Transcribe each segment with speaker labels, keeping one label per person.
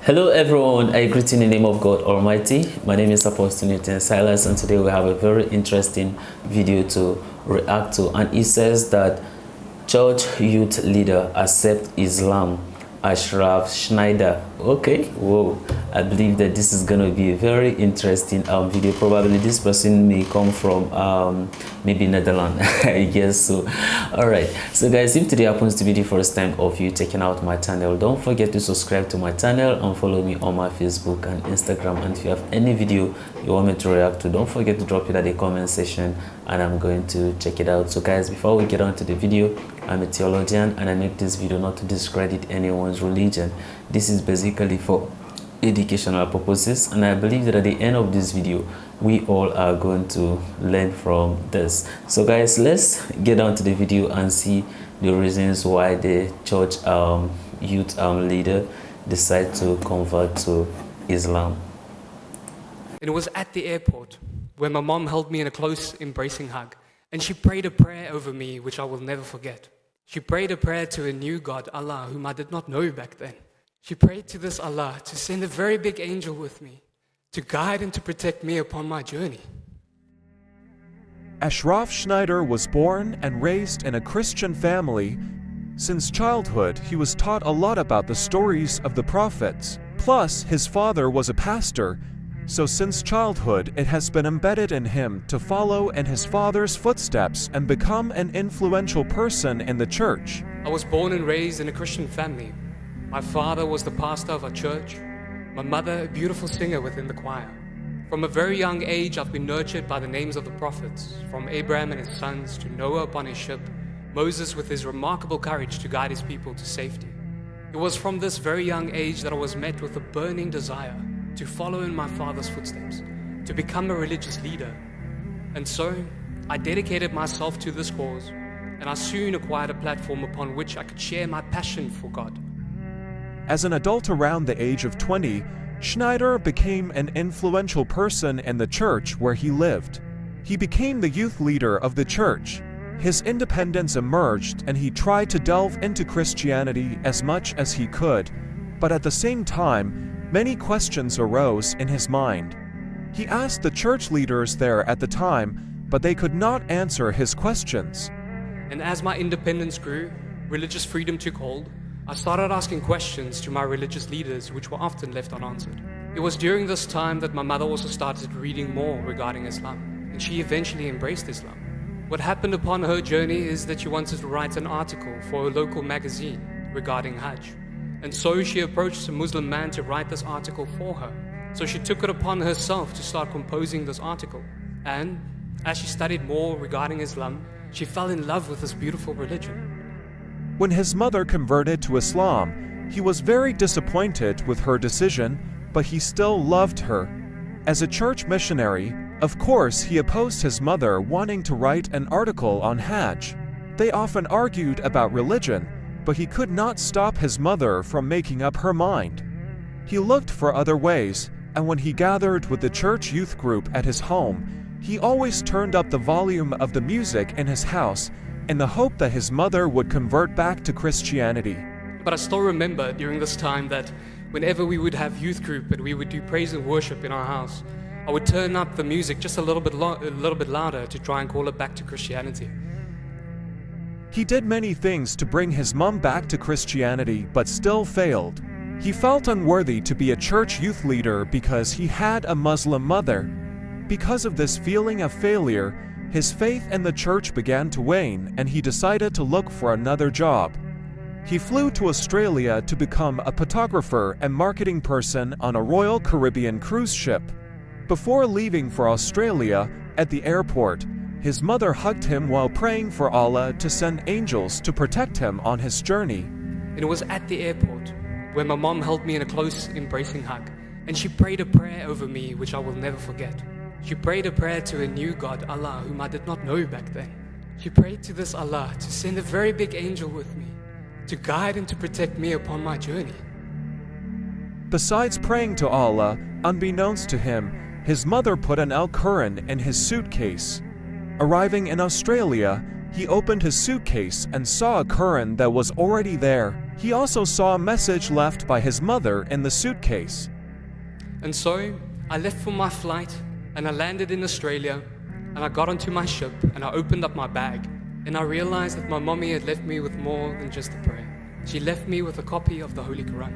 Speaker 1: Hello everyone, I greet you in the name of God Almighty. My name is Apostle Newton Silas, and today we have a very interesting video to react to, and it says that church youth leader accept Islam, Ashraf Schneider. Okay, whoa, I believe that this is gonna be a very interesting video. Probably this person may come from maybe Netherlands. I guess so. All right, so guys, if today happens to be the first time of you checking out my channel, don't forget to subscribe to my channel and follow me on my Facebook and Instagram. And if you have any video you want me to react to, don't forget to drop it at the comment section and I'm going to check it out. So guys, before we get on to the video, I'm a theologian and I make this video not to discredit anyone's religion. This is basically for educational purposes, and I believe that at the end of this video we all are going to learn from this. So guys, let's get on to the video and see the reasons why the church youth leader decided to convert to Islam.
Speaker 2: And it was at the airport where my mom held me in a close embracing hug, and she prayed a prayer over me which I will never forget. She prayed a prayer to a new God, Allah, whom I did not know back then. She prayed to this Allah to send a very big angel with me to guide and to protect me upon my journey.
Speaker 3: Ashraf Schneider was born and raised in a Christian family. Since childhood, he was taught a lot about the stories of the prophets. Plus, his father was a pastor, so since childhood, it has been embedded in him to follow in his father's footsteps and become an influential person in the church.
Speaker 2: I was born and raised in a Christian family. My father was the pastor of our church, my mother a beautiful singer within the choir. From a very young age, I've been nurtured by the names of the prophets, from Abraham and his sons to Noah upon his ship, Moses with his remarkable courage to guide his people to safety. It was from this very young age that I was met with a burning desire to follow in my father's footsteps, to become a religious leader. And so, I dedicated myself to this cause, and I soon acquired a platform upon which I could share my passion for God.
Speaker 3: As an adult around the age of 20, Schneider became an influential person in the church where he lived. He became the youth leader of the church. His independence emerged and he tried to delve into Christianity as much as he could, but at the same time, many questions arose in his mind. He asked the church leaders there at the time, but they could not answer his questions.
Speaker 2: And as my independence grew, religious freedom took hold. I started asking questions to my religious leaders which were often left unanswered. It was during this time that my mother also started reading more regarding Islam, and she eventually embraced Islam. What happened upon her journey is that she wanted to write an article for a local magazine regarding Hajj. And so she approached a Muslim man to write this article for her. So she took it upon herself to start composing this article. And as she studied more regarding Islam, she fell in love with this beautiful religion.
Speaker 3: When his mother converted to Islam, he was very disappointed with her decision, but he still loved her. As a church missionary, of course, he opposed his mother wanting to write an article on Hajj. They often argued about religion, but he could not stop his mother from making up her mind. He looked for other ways, and when he gathered with the church youth group at his home, he always turned up the volume of the music in his house in the hope that his mother would convert back to Christianity.
Speaker 2: But I still remember during this time that whenever we would have youth group and we would do praise and worship in our house, I would turn up the music just a little bit louder to try and call it back to Christianity.
Speaker 3: He did many things to bring his mom back to Christianity, but still failed. He felt unworthy to be a church youth leader because he had a Muslim mother. Because of this feeling of failure, his faith in the church began to wane and he decided to look for another job. He flew to Australia to become a photographer and marketing person on a Royal Caribbean cruise ship. Before leaving for Australia, at the airport, his mother hugged him while praying for Allah to send angels to protect him on his journey.
Speaker 2: And it was at the airport where my mom held me in a close embracing hug, and she prayed a prayer over me which I will never forget. She prayed a prayer to a new God, Allah, whom I did not know back then. She prayed to this Allah to send a very big angel with me to guide and to protect me upon my journey.
Speaker 3: Besides praying to Allah, unbeknownst to him, his mother put an Al-Quran in his suitcase. Arriving in Australia, he opened his suitcase and saw a Quran that was already there. He also saw a message left by his mother in the suitcase.
Speaker 2: And so I left for my flight and I landed in Australia and I got onto my ship and I opened up my bag and I realized that my mommy had left me with more than just a prayer. She left me with a copy of the Holy Quran.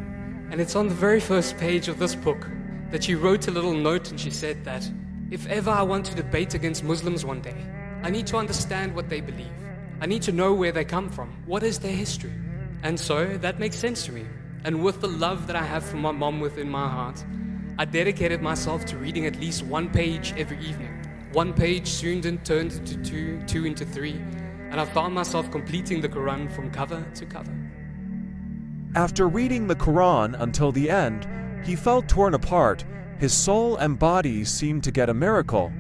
Speaker 2: And it's on the very first page of this book that she wrote a little note and she said that if ever I want to debate against Muslims one day, I need to understand what they believe. I need to know where they come from. What is their history? And so that makes sense to me. And with the love that I have for my mom within my heart, I dedicated myself to reading at least one page every evening. One page soon turned into two, two into three, and I found myself completing the Quran from cover to cover.
Speaker 3: After reading the Quran until the end, he felt torn apart. His soul and body seemed to get a miracle.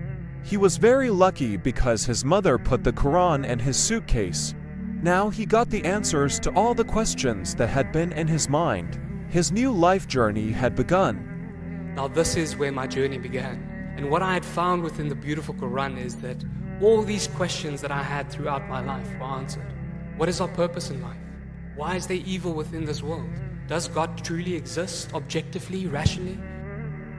Speaker 3: He was very lucky because his mother put the Quran in his suitcase. Now he got the answers to all the questions that had been in his mind. His new life journey had begun.
Speaker 2: Now this is where my journey began. And what I had found within the beautiful Quran is that all these questions that I had throughout my life were answered. What is our purpose in life? Why is there evil within this world? Does God truly exist objectively, rationally?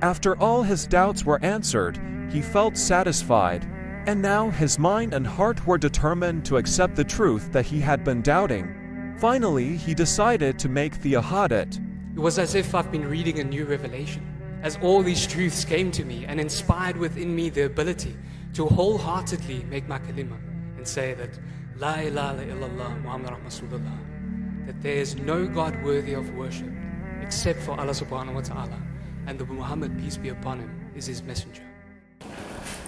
Speaker 3: After all his doubts were answered, he felt satisfied, and now his mind and heart were determined to accept the truth that he had been doubting. Finally, he decided to make the Ahadat.
Speaker 2: It was as if I've been reading a new revelation, as all these truths came to me and inspired within me the ability to wholeheartedly make my kalima and say that La ilaha illallah Muhammad Rasulullah, that there is no God worthy of worship except for Allah subhanahu wa ta'ala, and that Muhammad, peace be upon him, is his messenger.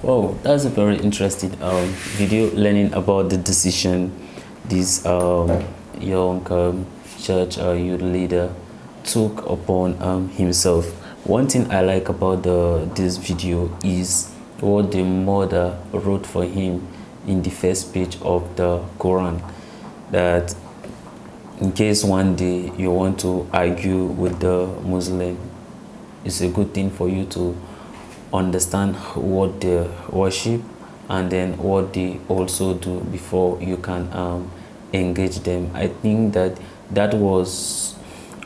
Speaker 1: Wow, that's a very interesting video learning about the decision this young church youth leader took upon himself. One thing I like about this video is what the mother wrote for him in the first page of the Quran, that in case one day you want to argue with the Muslim, it's a good thing for you to understand what they worship and then what they also do before you can engage them. I think that was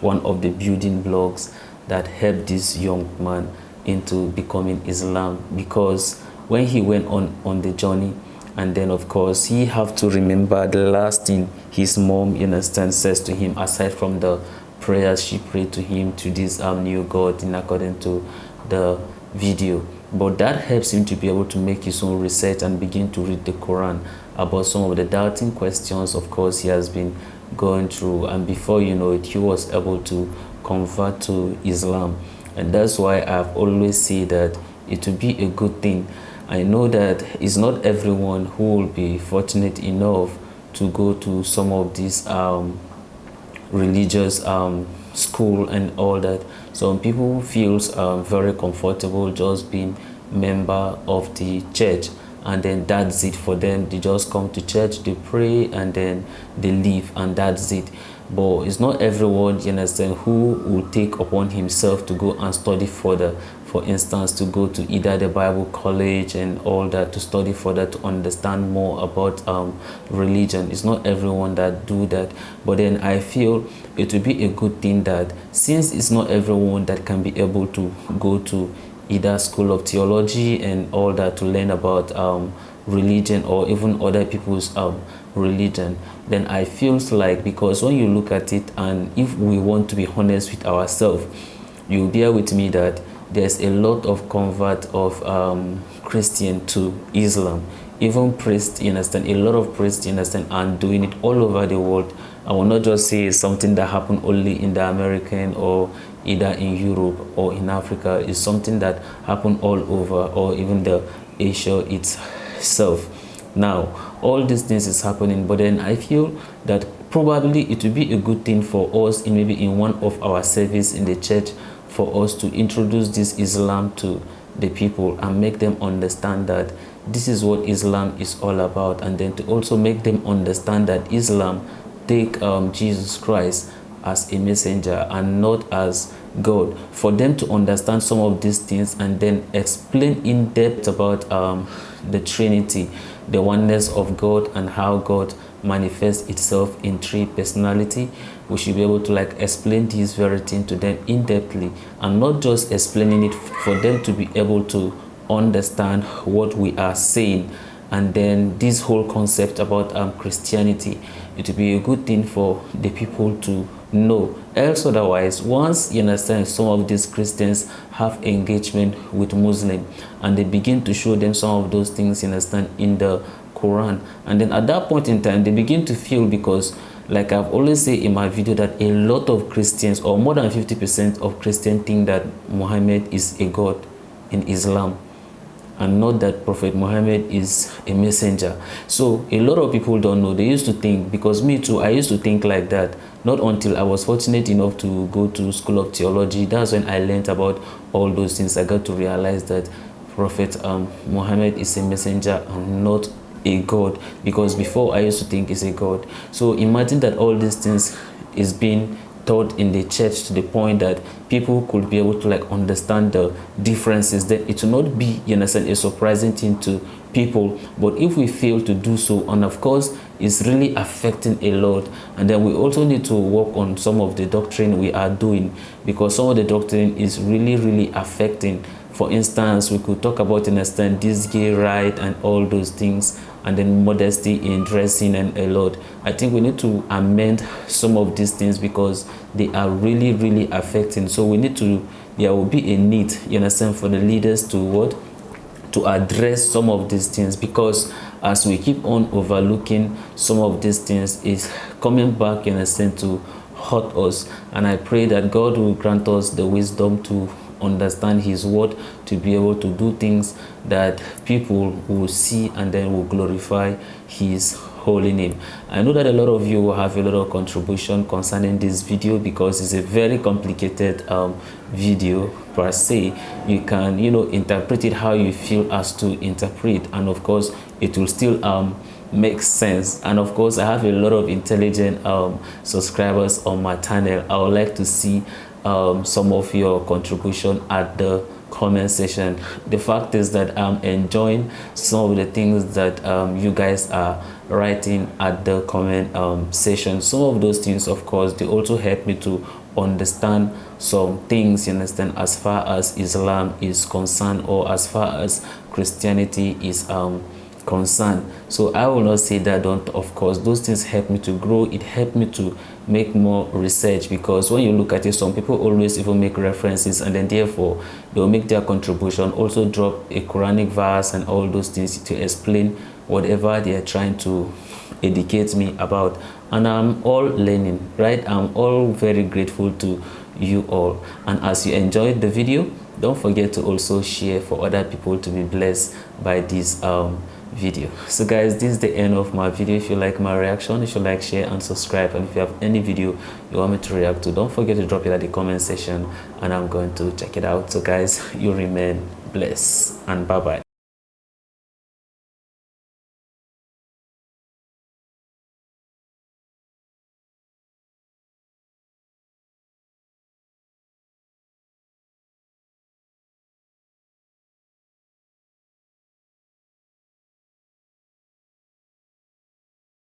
Speaker 1: one of the building blocks that helped this young man into becoming Islam, because when he went on the journey, and then of course he have to remember the last thing his mom, you understand, says to him, aside from the prayers she prayed to him, to this new God, in according to the video. But that helps him to be able to make his own research and begin to read the Quran about some of the doubting questions, of course, he has been going through, and before you know it, he was able to convert to Islam. And that's why I've always said that it will be a good thing. I know that it's not everyone who will be fortunate enough to go to some of these religious school and all that. Some people feels very comfortable just being member of the church, and then that's it for them. They just come to church, they pray, and then they leave, and that's it. But it's not everyone, you understand, who will take upon himself to go and study further. For instance, to go to either the Bible college and all that, to study further, to understand more about religion. It's not everyone that do that. But then I feel it will be a good thing that, since it's not everyone that can be able to go to either school of theology and all that to learn about religion or even other people's religion, then I feel like, because when you look at it, and if we want to be honest with ourselves, you'll bear with me that there's a lot of convert of Christian to Islam. Even priests, you understand, a lot of priests, you understand, are doing it all over the world. I will not just say it's something that happened only in the American or either in Europe or in Africa. It's something that happened all over, or even the Asia itself. Now, all these things is happening, but then I feel that probably it will be a good thing for us, maybe in one of our service in the church, for us to introduce this Islam to the people and make them understand that this is what Islam is all about, and then to also make them understand that Islam take Jesus Christ as a messenger and not as God, for them to understand some of these things and then explain in depth about the Trinity, the oneness of God, and how God manifests itself in three personality. We should be able to like explain this very thing to them in depthly, and not just explaining it for them to be able to understand what we are saying. And then this whole concept about Christianity, it will be a good thing for the people to know. Else otherwise, once you understand, some of these Christians have engagement with Muslim and they begin to show them some of those things, you understand, in the Quran, and then at that point in time they begin to feel, because like I've always said in my video, that a lot of Christians, or more than 50% of Christians, think that Muhammad is a god in Islam, and not that Prophet Muhammad is a messenger. So a lot of people don't know. They used to think, because me too, I used to think like that, not until I was fortunate enough to go to School of Theology. That's when I learned about all those things. I got to realize that Prophet Muhammad is a messenger and not a god, because before I used to think he's a god. So imagine that all these things is being taught in the church to the point that people could be able to like understand the differences. That it will not be, you understand, a surprising thing to people. But if we fail to do so, and of course it's really affecting a lot, and then we also need to work on some of the doctrine we are doing, because some of the doctrine is really affecting. For instance, we could talk about, understand, this gay right and all those things, and then modesty in dressing and a lot. I think we need to amend some of these things because they are really affecting. So we need to, there will be a need, you understand, for the leaders to what? To address some of these things, because as we keep on overlooking some of these things, is coming back, you understand, to hurt us. And I pray that God will grant us the wisdom to understand his word, to be able to do things that people will see and then will glorify his holy name. I know that a lot of you will have a lot of contribution concerning this video, because it's a very complicated video per se. You can, you know, interpret it how you feel as to interpret, and of course it will still make sense. And of course I have a lot of intelligent subscribers on my channel. I would like to see some of your contribution at the comment section. The fact is that I'm enjoying some of the things that you guys are writing at the comment section. Some of those things, of course, they also help me to understand some things, you understand, as far as Islam is concerned, or as far as Christianity is concerned. So I will not say that don't. Of course, those things help me to grow. It helped me to make more research, because when you look at it, some people always even make references, and then therefore they'll make their contribution, also drop a Quranic verse and all those things to explain whatever they are trying to educate me about. And I'm all learning, right? I'm all very grateful to you all. And as you enjoyed the video, don't forget to also share for other people to be blessed by this video. So guys, this is the end of my video. If you like my reaction, you should like, share and subscribe. And if you have any video you want me to react to, don't forget to drop it at the comment section and I'm going to check it out. So guys, you remain blessed, and bye bye.